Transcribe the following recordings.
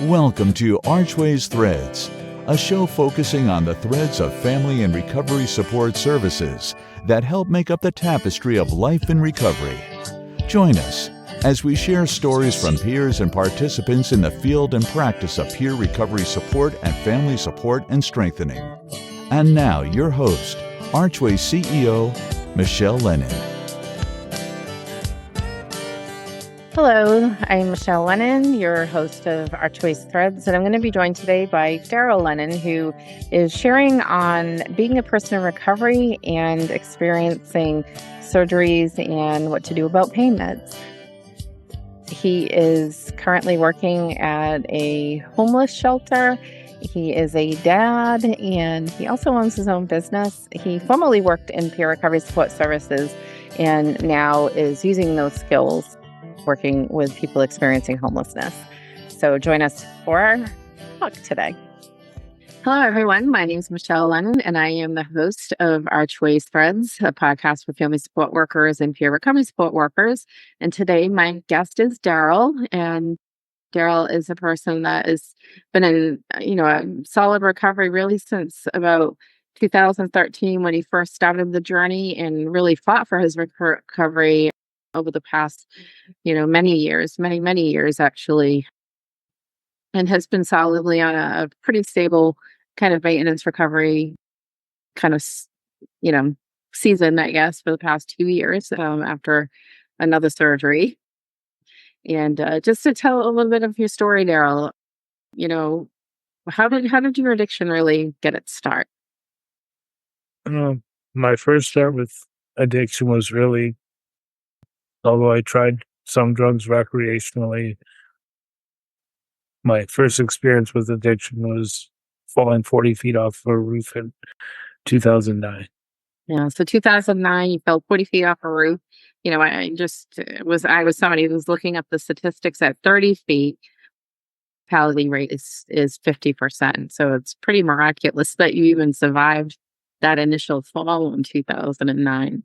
Welcome to Archways Threads, a show focusing on the threads of family and recovery support services that help make up the tapestry of life in recovery. Join us as we share stories from peers and participants in the field and practice of peer recovery support and family support and strengthening. And now, your host, Archways CEO, Michelle Lennon. Hello, I'm Michelle Lennon, your host of Archways Threads, and I'm going to be joined today by Darryl Lennon, who is sharing on being a person in recovery and experiencing surgeries and what to do about pain meds. He is currently working at a homeless shelter. He is a dad, and he also owns his own business. He formerly worked in peer recovery support services and now is using those skills working with people experiencing homelessness. So join us for our talk today. Hello, everyone. My name is Michelle Lennon, and I am the host of Archways Threads, a podcast for family support workers and peer recovery support workers. And today, my guest is Darryl, and Darryl is a person that has been in, a solid recovery really since about 2013 when he first started the journey and really fought for his recovery over the past, many years actually, and has been solidly on a pretty stable kind of maintenance recovery kind of, season, I guess, for the past 2 years after another surgery. And just to tell a little bit of your story, Darryl, how did your addiction really get its start? My first start with addiction was really, although I tried some drugs recreationally, my first experience with addiction was falling 40 feet off a roof in 2009. Yeah, so 2009, you fell 40 feet off a roof. I was somebody who was looking up the statistics at 30 feet. Fatality rate is 50%. So it's pretty miraculous that you even survived that initial fall in 2009.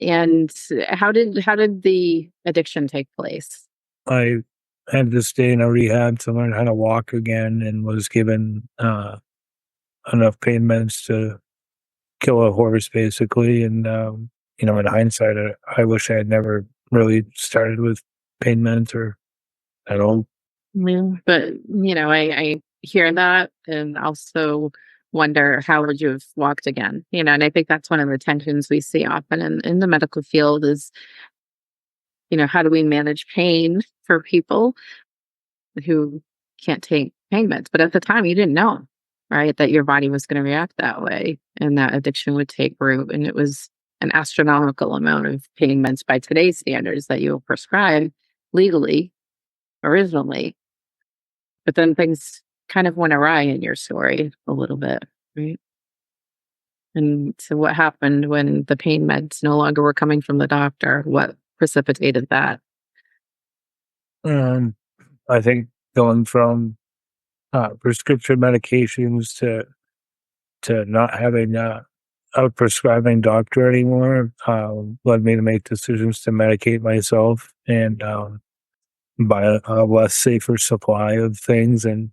And how did the addiction take place? I had to stay in a rehab to learn how to walk again and was given enough pain meds to kill a horse, basically. And, in hindsight, I wish I had never really started with pain meds or at all. Yeah, but, I hear that and also wonder how would you have walked again? And I think that's one of the tensions we see often in the medical field is, how do we manage pain for people who can't take pain meds? But at the time you didn't know, right, that your body was going to react that way and that addiction would take root. And it was an astronomical amount of pain meds by today's standards that you will prescribe legally, originally. But then things kind of went awry in your story a little bit, right? And so what happened when the pain meds no longer were coming from the doctor? What precipitated that? I think going from prescription medications to not having a prescribing doctor anymore led me to make decisions to medicate myself and buy a less safer supply of things and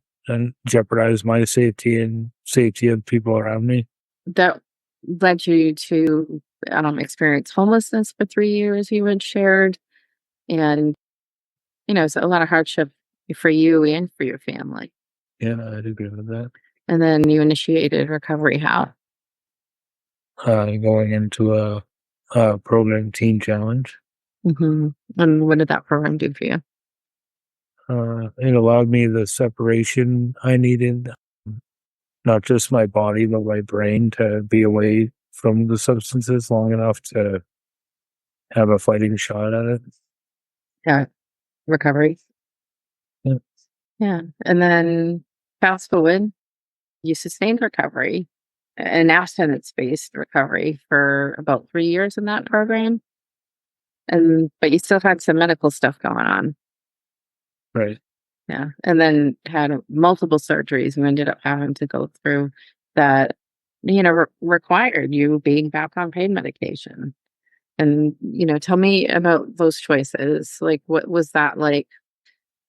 jeopardize my safety and safety of people around me. That led you to experience homelessness for 3 years, you had shared. And, it's a lot of hardship for you and for your family. Yeah, I'd agree with that. And then you initiated recovery how? Going into a program, Teen Challenge. Mm-hmm. And what did that program do for you? It allowed me the separation I needed, not just my body, but my brain, to be away from the substances long enough to have a fighting shot at it. Yeah. Recovery. Yeah. Yeah. And then fast forward, you sustained recovery, an abstinence-based recovery for about 3 years in that program. But you still had some medical stuff going on. Right. Yeah. And then had multiple surgeries and ended up having to go through that, required you being back on pain medication. And, tell me about those choices. Like, what was that like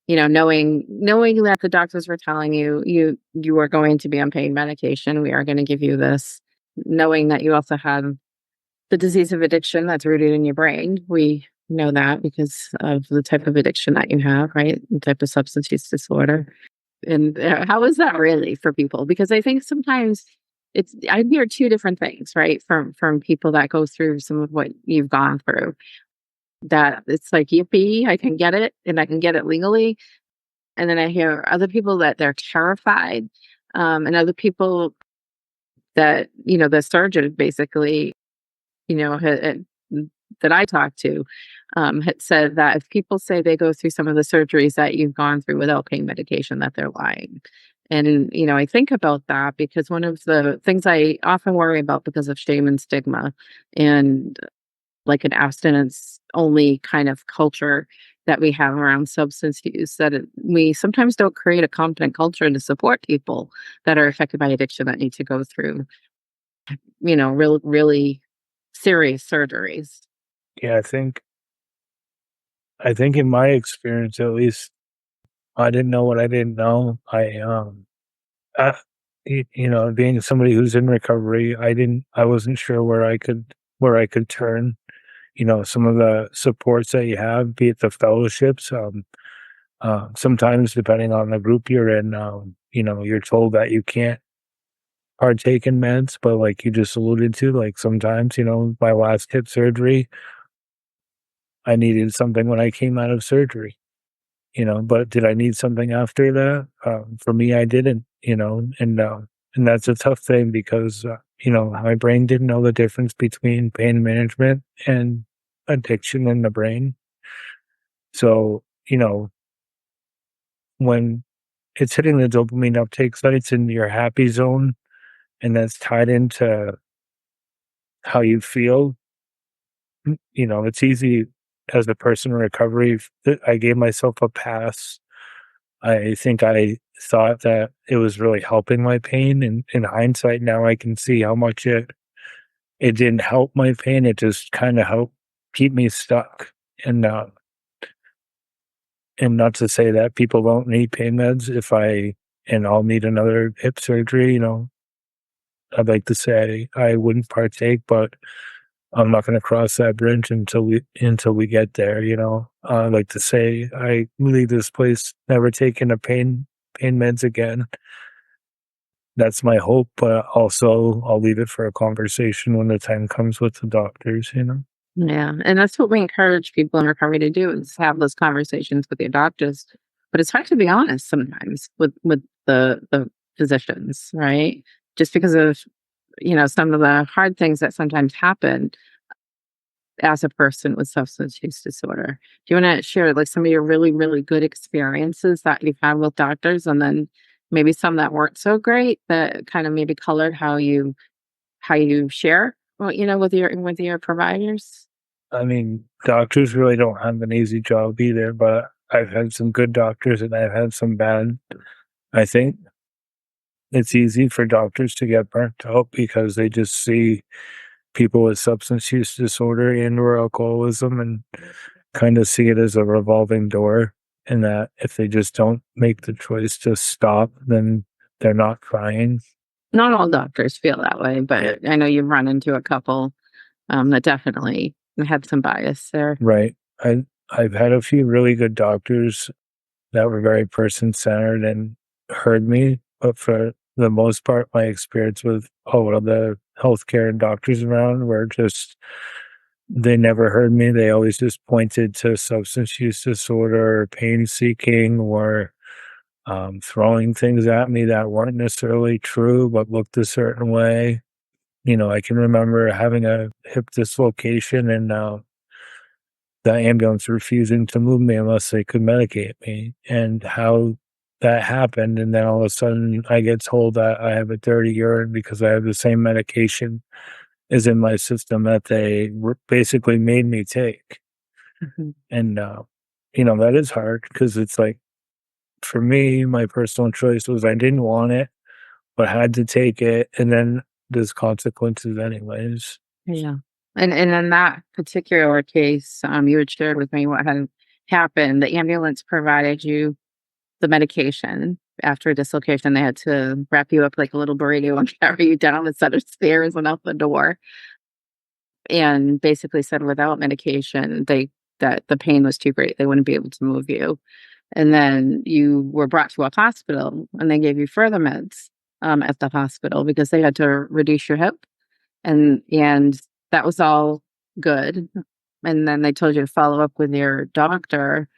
knowing that the doctors were telling you you are going to be on pain medication. We are going to give you this, knowing that you also have the disease of addiction that's rooted in your brain. We know that because of the type of addiction that you have, right? The type of substance use disorder. And how is that really for people? Because I think sometimes I hear two different things, right? From people that go through some of what you've gone through. That it's like, yippee, I can get it and I can get it legally. And then I hear other people that they're terrified. And other people that, the surgeon basically, that I talked to, had said that if people say they go through some of the surgeries that you've gone through without pain medication, that they're lying. And, I think about that because one of the things I often worry about because of shame and stigma and like an abstinence only kind of culture that we have around substance use, that we sometimes don't create a competent culture to support people that are affected by addiction that need to go through, really serious surgeries. Yeah, I think in my experience, at least, I didn't know what I didn't know. Uh, being somebody who's in recovery, I wasn't sure where I could turn. Some of the supports that you have, be it the fellowships, sometimes depending on the group you're in, you're told that you can't partake in meds, but like you just alluded to, like sometimes, my last hip surgery, I needed something when I came out of surgery. But did I need something after that? For me, I didn't, and that's a tough thing because, my brain didn't know the difference between pain management and addiction in the brain. So, when it's hitting the dopamine uptake sites in your happy zone, and that's tied into how you feel, it's easy as a person in recovery. I gave myself a pass. I think I thought that it was really helping my pain, and in hindsight, now I can see how much it didn't help my pain. It just kind of helped keep me stuck. And and not to say that people don't need pain meds. And I'll need another hip surgery, I'd like to say I wouldn't partake, but I'm not going to cross that bridge until we get there. I'd like to say I leave this place never taking a pain meds again. That's my hope, but also I'll leave it for a conversation when the time comes with the doctors. Yeah, and that's what we encourage people in recovery to do is have those conversations with your doctors. But it's hard to be honest sometimes with the physicians, right? Just because of some of the hard things that sometimes happen as a person with substance use disorder. Do you want to share like some of your really, really good experiences that you've had with doctors, and then maybe some that weren't so great that kind of maybe colored how you share, well, with your providers? I mean, doctors really don't have an easy job either, but I've had some good doctors and I've had some bad. I think it's easy for doctors to get burnt out because they just see people with substance use disorder and or alcoholism and kind of see it as a revolving door, and that if they just don't make the choice to stop, then they're not trying. Not all doctors feel that way, but I know you've run into a couple that definitely had some bias there. Right. I've had a few really good doctors that were very person-centered and heard me, but for the most part, my experience with all of the healthcare and doctors around were just they never heard me. They always just pointed to substance use disorder or pain seeking or throwing things at me that weren't necessarily true but looked a certain way. I can remember having a hip dislocation and the ambulance refusing to move me unless they could medicate me, and how that happened. And then all of a sudden, I get told that I have a dirty urine because I have the same medication is in my system that they basically made me take. Mhm. And, that is hard because it's like, for me, my personal choice was I didn't want it, but had to take it. And then there's consequences anyways. Yeah. And in that particular case, you had shared with me what had happened. The ambulance provided you the medication. After a dislocation, they had to wrap you up like a little burrito and carry you down a set of stairs and out the door. And basically said without medication, that the pain was too great. They wouldn't be able to move you. And then you were brought to a hospital and they gave you further meds at the hospital because they had to reduce your hip. And that was all good. And then they told you to follow up with your doctor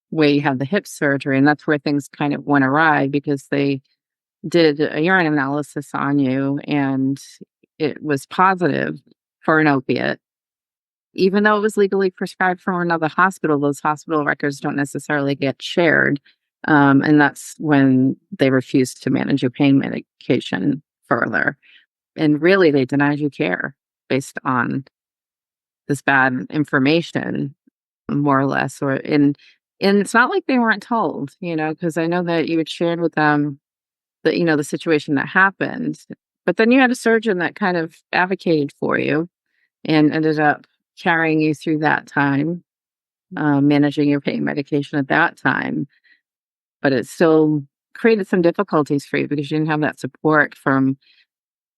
where you had the hip surgery. And that's where things kind of went awry because they did a urine analysis on you and it was positive for an opiate. Even though it was legally prescribed from another hospital, those hospital records don't necessarily get shared. And that's when they refused to manage your pain medication further. And really, they denied you care based on this bad information, more or less. And it's not like they weren't told, because I know that you had shared with them that, the situation that happened. But then you had a surgeon that kind of advocated for you and ended up carrying you through that time, managing your pain medication at that time. But it still created some difficulties for you because you didn't have that support from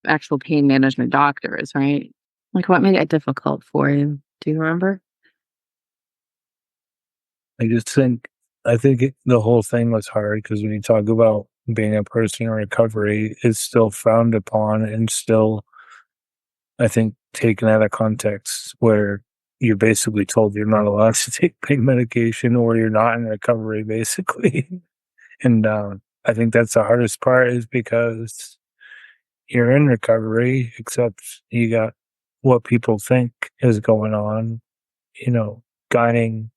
actual pain management doctors, right? Like what made it difficult for you? Do you remember? I think the whole thing was hard because when you talk about being a person in recovery, it's still frowned upon and still, I think, taken out of context where you're basically told you're not allowed to take pain medication or you're not in recovery, basically. And I think that's the hardest part is because you're in recovery, except you got what people think is going on, guiding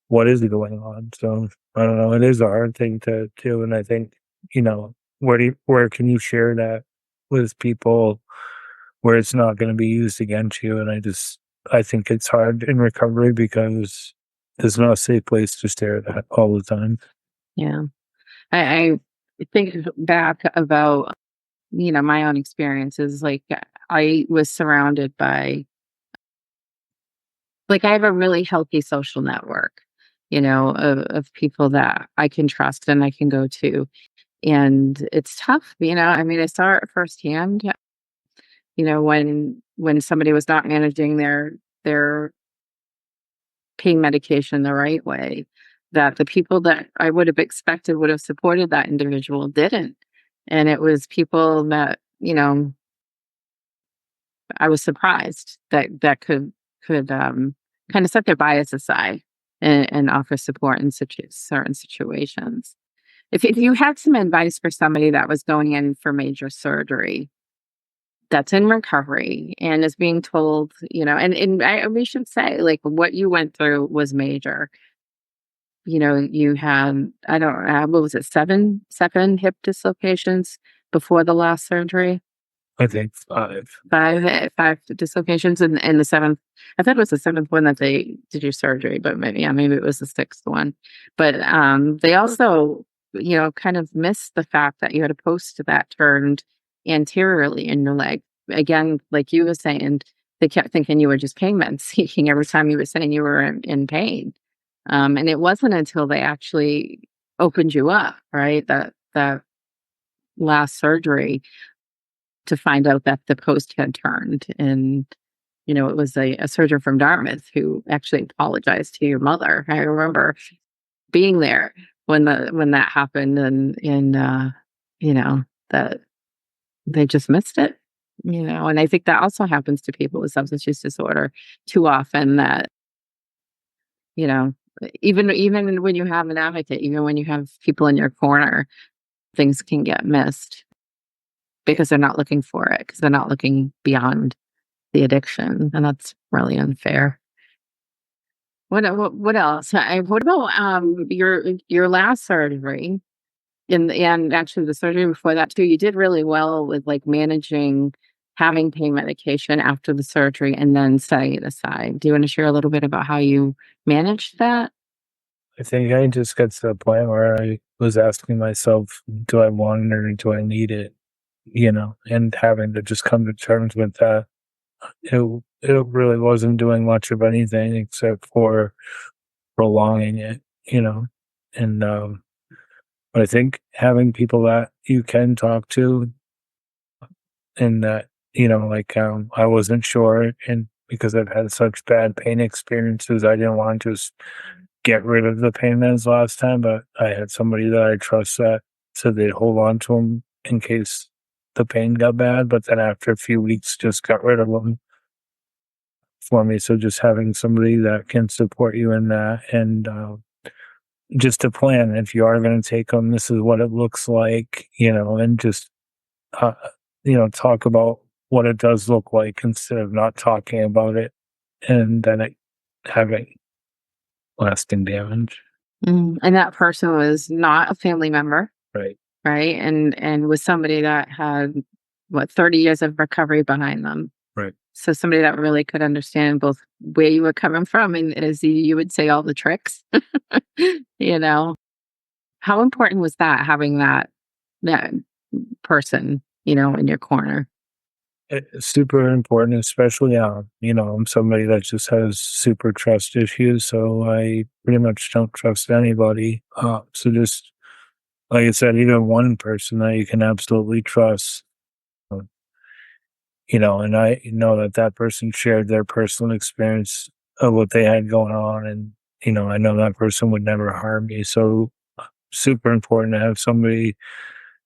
what is going on. So I don't know. It is a hard thing to do. And I think, where can you share that with people where it's not going to be used against you? And I think it's hard in recovery because there's not a safe place to share that all the time. Yeah. I think back about, my own experiences. Like I was surrounded by, like I have a really healthy social network, of people that I can trust and I can go to. And it's tough, I mean, I saw it firsthand, when somebody was not managing their pain medication the right way, that the people that I would have expected would have supported that individual didn't. And it was people that, I was surprised that could kind of set their bias aside and offer support in certain situations. If you had some advice for somebody that was going in for major surgery, that's in recovery and is being told, we should say like what you went through was major. You had, I don't know, what was it, seven hip dislocations before the last surgery? I think 5. Five dislocations, and the seventh. I thought it was the seventh one that they did your surgery, but maybe it was the sixth one. But they also, kind of missed the fact that you had a post that turned anteriorly in your leg. Again, like you were saying, they kept thinking you were just pain med seeking every time you were saying you were in pain. And it wasn't until they actually opened you up, right, that last surgery, to find out that the post had turned. And, it was a surgeon from Dartmouth who actually apologized to your mother. I remember being there when that happened and that they just missed it, and I think that also happens to people with substance use disorder too often that, even when you have an advocate, even when you have people in your corner, things can get missed because they're not looking for it, because they're not looking beyond the addiction, and that's really unfair. What else? What about your last surgery and actually the surgery before that too? You did really well with like managing having pain medication after the surgery and then setting it aside. Do you want to share a little bit about how you managed that? I think I just got to the point where I was asking myself, do I want it or do I need it? And having to just come to terms with that. It really wasn't doing much of anything except for prolonging it, And but I think having people that you can talk to, and that, I wasn't sure, and because I've had such bad pain experiences, I didn't want to just get rid of the pain meds last time, but I had somebody that I trust that said they'd hold on to them in case the pain got bad, but then after a few weeks just got rid of them for me. So just having somebody that can support you in that, and just a plan. If you are going to take them, this is what it looks like, and just, uh, talk about what it does look like instead of not talking about it and then it having lasting damage. And that person was not a family member, Right. right? And was somebody that had 30 years of recovery behind them. Right. So somebody that really could understand both where you were coming from and, as you would say, all the tricks. you know, how important was that, having that person, in your corner? It's super important, especially, I'm somebody that just has super trust issues, so I pretty much don't trust anybody. So just, like I said, even one person that you can absolutely trust, uh, and I know that that person shared their personal experience of what they had going on, and, I know that person would never harm me. So super important to have somebody,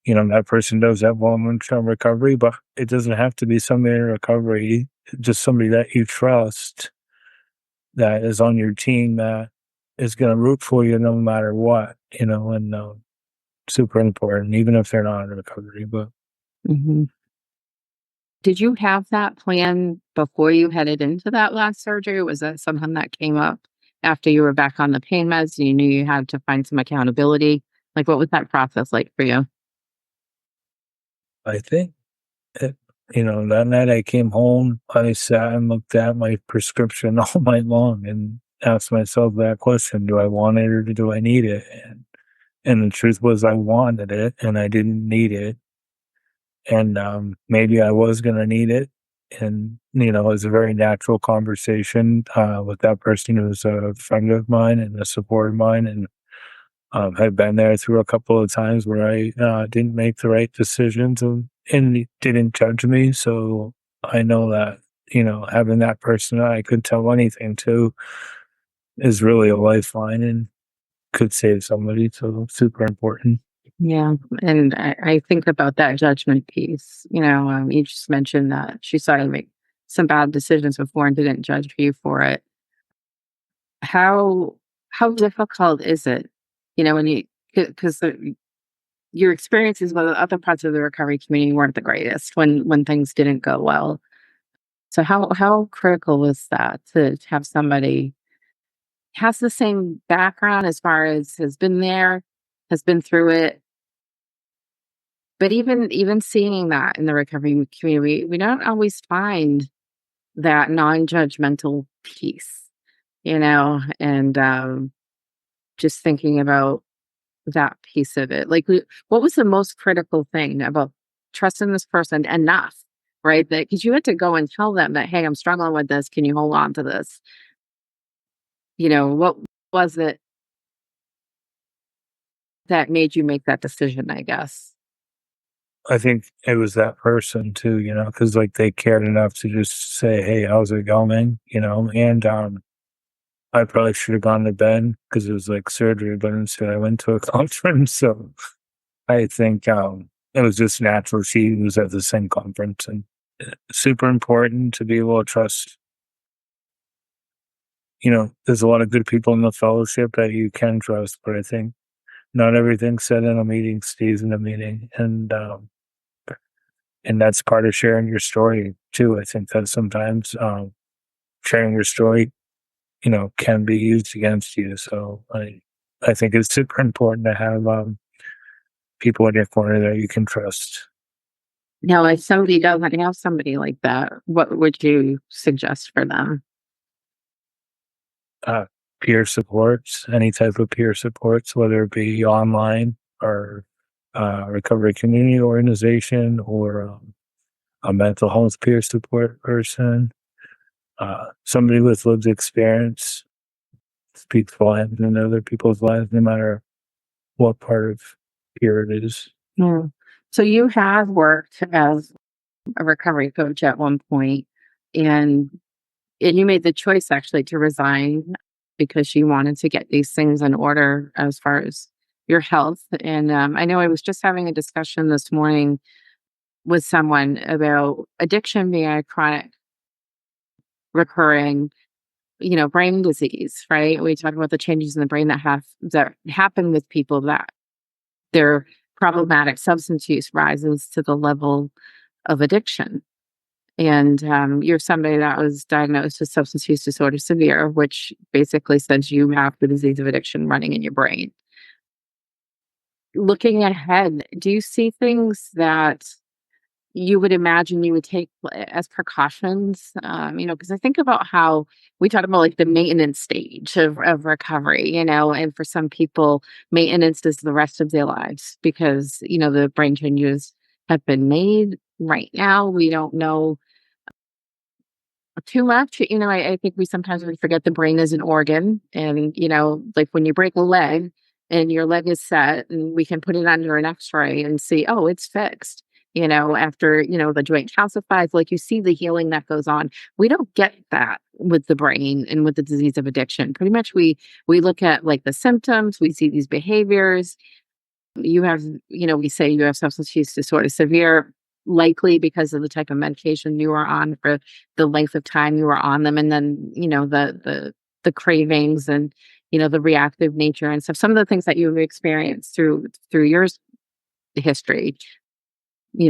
that person does have long-term recovery, but it doesn't have to be somebody in recovery, just somebody that you trust that is on your team that is going to root for you no matter what, and super important, even if they're not in recovery. But hmm Did you have that plan before you headed into that last surgery? Or was that something that came up after you were back on the pain meds and you knew you had to find some accountability? Like, what was that process like for you? I think, it, that night I came home, I sat and looked at my prescription all night long and asked myself that question: Do I want it or do I need it? And the truth was, I wanted it and I didn't need it. And maybe I was going to need it. And, it was a very natural conversation with that person who was a friend of mine and a support of mine. And I've been there through a couple of times where I didn't make the right decisions, and he didn't judge me. So I know that, having that person that I could tell anything to is really a lifeline and could save somebody. So super important. Yeah. And I think about that judgment piece. You just mentioned that she saw you make some bad decisions before and didn't judge you for it. How how difficult is it? When you, because your experiences with other parts of the recovery community weren't the greatest when things didn't go well. So how critical was that to have somebody has the same background, as far as has been there, has been through it, but even seeing that in the recovery community, we don't always find that non-judgmental piece, and just thinking about that piece of it. Like, what was the most critical thing about trusting this person enough, right? That because you had to go and tell them that, hey, I'm struggling with this. Can you hold on to this? What was it that made you make that decision, I guess? I think it was that person too, because like they cared enough to just say, "Hey, how's it going?" And I probably should have gone to bed because it was like surgery, but instead I went to a conference. So I think it was just natural. She was at the same conference, and super important to be able to trust. There's a lot of good people in the fellowship that you can trust, but I think not everything said in a meeting stays in a meeting, and that's part of sharing your story too. I think that sometimes sharing your story, can be used against you. So I think it's super important to have people in your corner that you can trust. Now, if somebody doesn't have somebody like that, what would you suggest for them? Uh, Peer supports, any type of peer supports, whether it be online or recovery community organization or a mental health peer support person, somebody with lived experience speaks volumes in other people's lives, no matter what part of here it is. Mm. So you have worked as a recovery coach at one point, and you made the choice actually to resign because you wanted to get these things in order as far as your health. And I know I was just having a discussion this morning with someone about addiction being a chronic, recurring, brain disease, right? We talk about the changes in the brain that happen with people that their problematic substance use rises to the level of addiction. And you're somebody that was diagnosed with substance use disorder severe, which basically says you have the disease of addiction running in your brain. Looking ahead, do you see things that you would imagine you would take as precautions? Because I think about how we talk about like the maintenance stage of recovery, and for some people, maintenance is the rest of their lives because, the brain changes have been made. Right now, we don't know too much. I think we sometimes we forget the brain is an organ. And, like when you break a leg and your leg is set and we can put it under an x-ray and see, oh, it's fixed. After, the joint calcifies, like you see the healing that goes on. We don't get that with the brain and with the disease of addiction. Pretty much we look at like the symptoms, we see these behaviors. You have, we say you have substance use disorder severe, likely because of the type of medication you are on for the length of time you were on them. And then, the cravings and, the reactive nature and stuff. Some of the things that you've experienced through your history,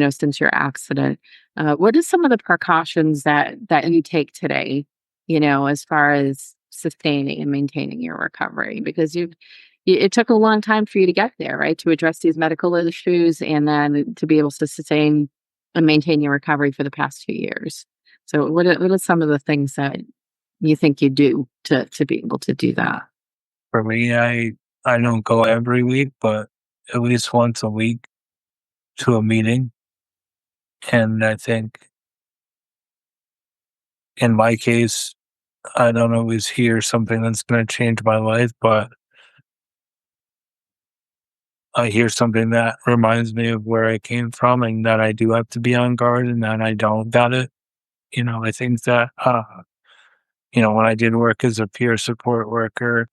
since your accident. What are some of the precautions that you take today, as far as sustaining and maintaining your recovery? Because it took a long time for you to get there, right? To address these medical issues and then to be able to sustain and maintain your recovery for the past 2 years. So what are some of the things that you think you do to be able to do that? For me, I don't go every week, but at least once a week to a meeting. And I think in my case, I don't always hear something that's going to change my life, but I hear something that reminds me of where I came from and that I do have to be on guard and that I don't got it. I think that, when I did work as a peer support worker,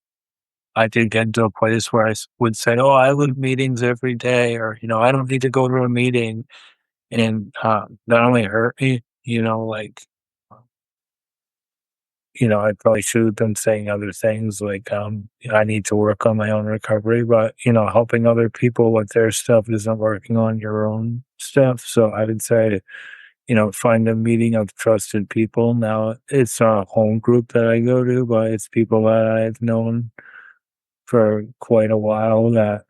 I did get to a place where would say, oh, I live meetings every day, or, I don't need to go to a meeting. And that only hurt me, I probably should have been saying other things like, I need to work on my own recovery, but, helping other people with their stuff isn't working on your own stuff. So I would say, find a meeting of trusted people. Now it's a home group that I go to, but it's people that I've known for quite a while that,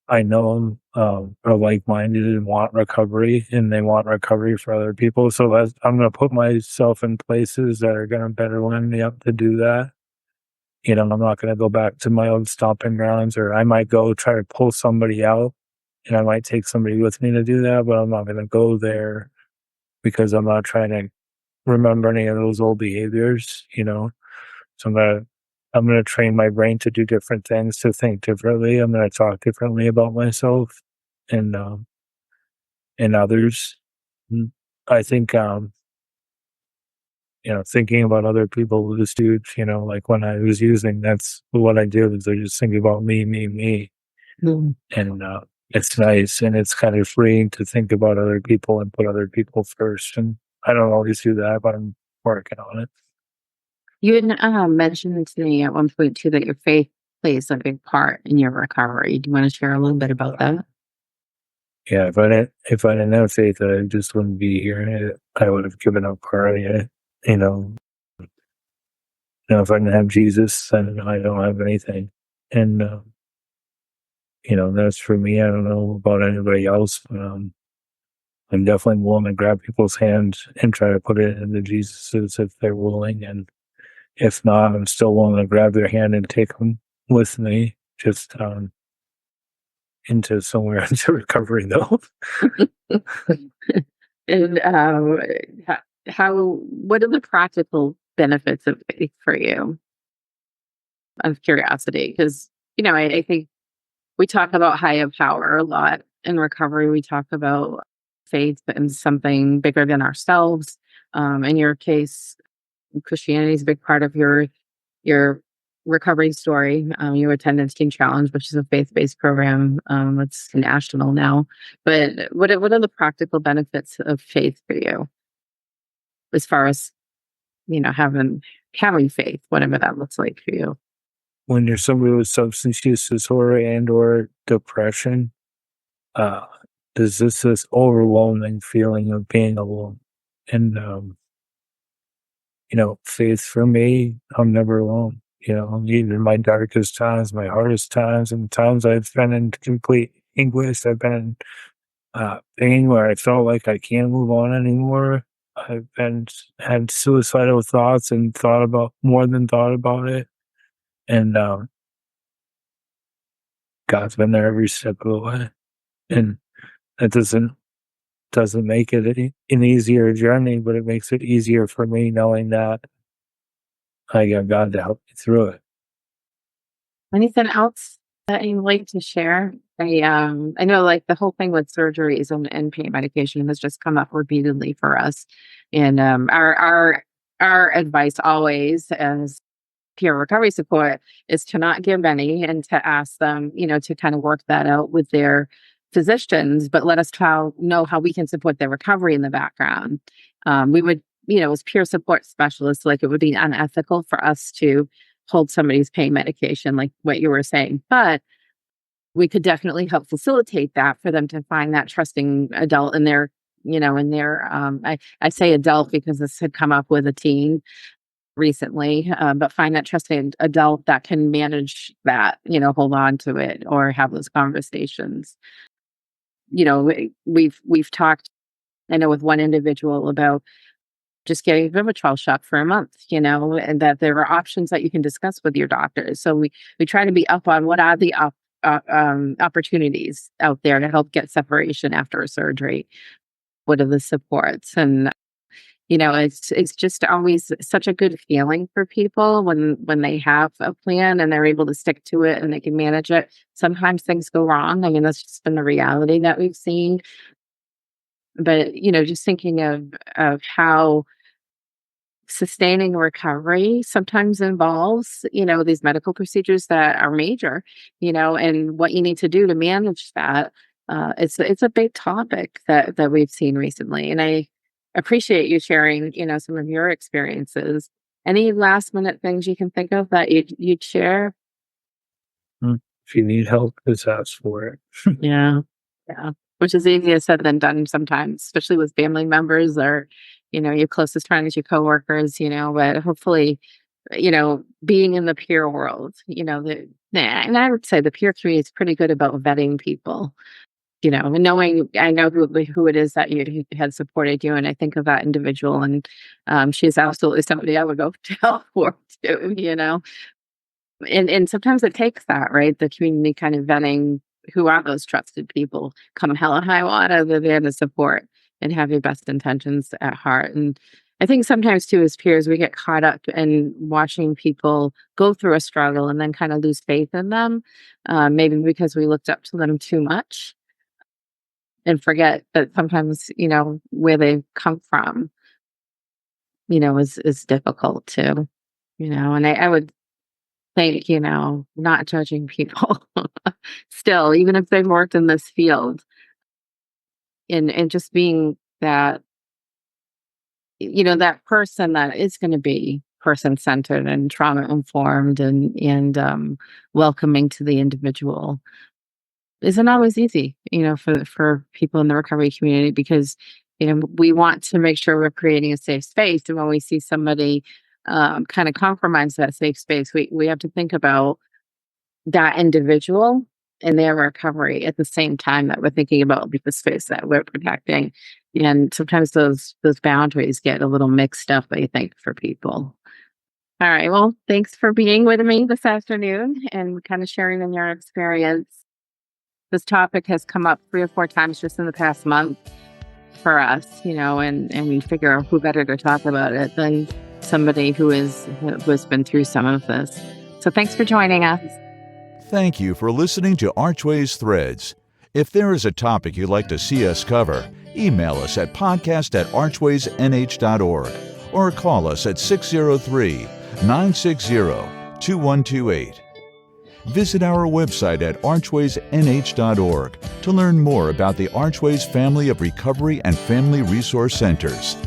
I know are like-minded and want recovery, and they want recovery for other people. So I'm going to put myself in places that are going to better line me up to do that. I'm not going to go back to my old stomping grounds, or I might go try to pull somebody out, and I might take somebody with me to do that, but I'm not going to go there because I'm not trying to remember any of those old behaviors. So I'm gonna train my brain to do different things, to think differently. I'm gonna talk differently about myself and others. Mm, I think thinking about other people was huge. Like when I was using, that's what I do is I just think about me, me, me, Mm. and it's nice and it's kind of freeing to think about other people and put other people first. And I don't always do that, but I'm working on it. You had mentioned to me at one point too that your faith plays a big part in your recovery. Do you want to share a little bit about that? Yeah, if I didn't have faith, I just wouldn't be here. I would have given up already. You know, if I didn't have Jesus, then I don't have anything. And that's for me. I don't know about anybody else, but I'm definitely willing to grab people's hands and try to put it into Jesus's if they're willing. And if not, I'm still willing to grab their hand and take them with me, just into somewhere into recovery, though. And what are the practical benefits of faith for you? Of curiosity, because I think we talk about higher power a lot in recovery. We talk about faith and something bigger than ourselves. In your case, Christianity is a big part of your recovery story. You attended Teen Challenge, which is a faith-based program. It's national now. But what are the practical benefits of faith for you, as far as having faith, whatever that looks like for you? When you're somebody with substance use disorder and or depression, uh, there's this overwhelming feeling of being alone. And faith for me, I'm never alone. Even in my darkest times, my hardest times, and times I've been in complete anguish, I've been in pain where I felt like I can't move on anymore. I've been had suicidal thoughts and thought about it. And God's been there every step of the way. And that doesn't make it an easier journey, but it makes it easier for me knowing that I got God to help me through it. Anything else that you'd like to share? I know, like, the whole thing with surgeries and pain medication has just come up repeatedly for us, and our advice always as peer recovery support is to not give any, and to ask them, to kind of work that out with their physicians, but let us know how we can support their recovery in the background. We would, as peer support specialists, like, it would be unethical for us to hold somebody's pain medication, like what you were saying, but we could definitely help facilitate that for them to find that trusting adult in their, I say adult because this had come up with a teen recently, but find that trusting adult that can manage that, hold on to it or have those conversations. We've talked, I know, with one individual about just getting a Vivitrol shot for a month, and that there are options that you can discuss with your doctors. So we try to be up on what are the opportunities out there to help get separation after a surgery. What are the supports? And it's just always such a good feeling for people when they have a plan and they're able to stick to it and they can manage it. Sometimes things go wrong. I mean, that's just been the reality that we've seen. But just thinking of how sustaining recovery sometimes involves, these medical procedures that are major, and what you need to do to manage that. It's a big topic that we've seen recently, and I appreciate you sharing, some of your experiences. Any last minute things you can think of that you'd share? If you need help, just ask for it. Yeah. Yeah. Which is easier said than done sometimes, especially with family members or, your closest friends, your coworkers, but hopefully, being in the peer world, and I would say the peer community is pretty good about vetting people, and knowing, I know who it is that who had supported you. And I think of that individual, and she's absolutely somebody I would go to help for too, and sometimes it takes that, right? The community kind of vetting who are those trusted people, come hell or high water, they're there to support and have your best intentions at heart. And I think sometimes too, as peers, we get caught up in watching people go through a struggle and then kind of lose faith in them, maybe because we looked up to them too much and forget that sometimes, where they've come from, is difficult too, and I would think, not judging people still, even if they've worked in this field, and just being that, that person that is going to be person centered and trauma informed and welcoming to the individual isn't always easy, for people in the recovery community, because, we want to make sure we're creating a safe space. And when we see somebody kind of compromise that safe space, we have to think about that individual and their recovery at the same time that we're thinking about the space that we're protecting. And sometimes those boundaries get a little mixed up, I think, for people. All right. Well, thanks for being with me this afternoon and kind of sharing in your experience. This topic has come up 3 or 4 times just in the past month for us, and we figure who better to talk about it than somebody who has been through some of this. So thanks for joining us. Thank you for listening to Archways Threads. If there is a topic you'd like to see us cover, email us at podcast@archwaysnh.org or call us at 603-960-2128. Visit our website at archwaysnh.org to learn more about the Archways family of recovery and family resource centers.